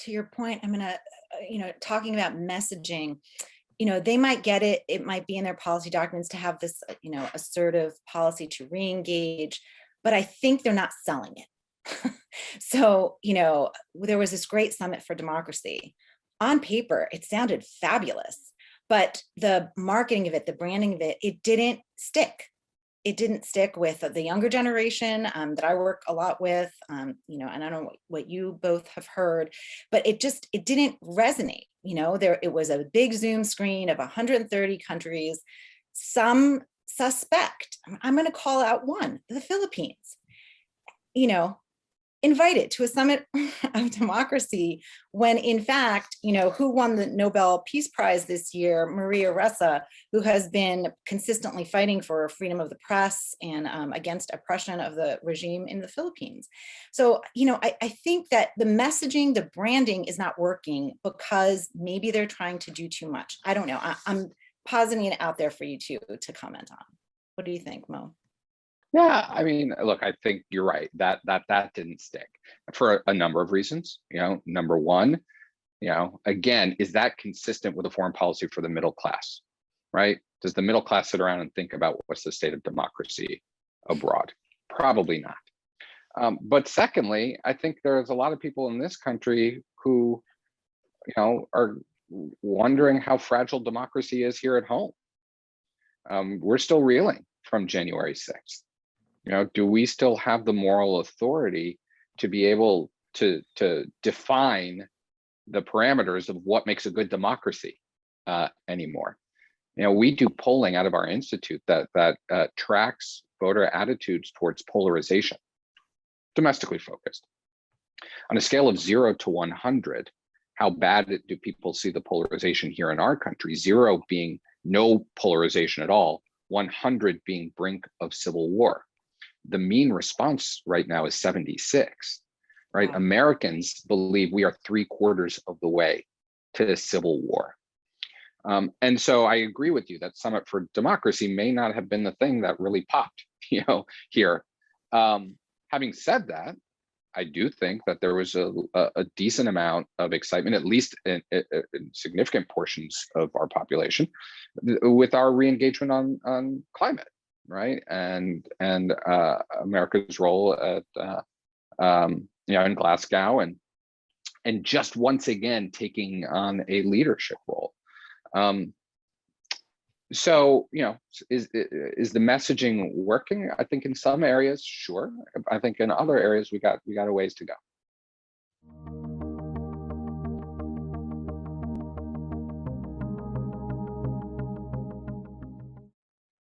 to your point, I'm gonna, talking about messaging, they might get it. It might be in their policy documents to have this, assertive policy to reengage, but I think they're not selling it. So, there was this great summit for democracy. On paper, it sounded fabulous, but the marketing of it, the branding of it, it didn't stick. It didn't stick with the younger generation that I work a lot with, and I don't know what you both have heard, but it didn't resonate. It was a big Zoom screen of 130 countries. Some suspect, I'm going to call out one, the Philippines, invited to a summit of democracy when in fact, who won the Nobel Peace Prize this year, Maria Ressa, who has been consistently fighting for freedom of the press and against oppression of the regime in the Philippines. So, I think that the messaging, the branding is not working because maybe they're trying to do too much. I don't know. I'm positing it out there for you to comment on. What do you think, Mo? Yeah, I mean, look, I think you're right that didn't stick for a number of reasons. Number one, again, is that consistent with a foreign policy for the middle class, right? Does the middle class sit around and think about what's the state of democracy abroad? Probably not. But secondly, I think there's a lot of people in this country who, are wondering how fragile democracy is here at home. We're still reeling from January 6th. Do we still have the moral authority to be able to define the parameters of what makes a good democracy anymore? We do polling out of our institute that tracks voter attitudes towards polarization, domestically focused. On a scale of 0 to 100, how bad do people see the polarization here in our country? 0 being no polarization at all, 100 being brink of civil war. The mean response right now is 76, right? Wow. Americans believe we are 3/4 of the way to civil war. And so I agree with you that Summit for Democracy may not have been the thing that really popped, here. Having said that, I do think that there was a decent amount of excitement, at least in significant portions of our population, with our re-engagement on climate. Right, and America's role at in Glasgow, and just once again taking on a leadership role. So is the messaging working? I think in some areas, sure. I think in other areas we got a ways to go.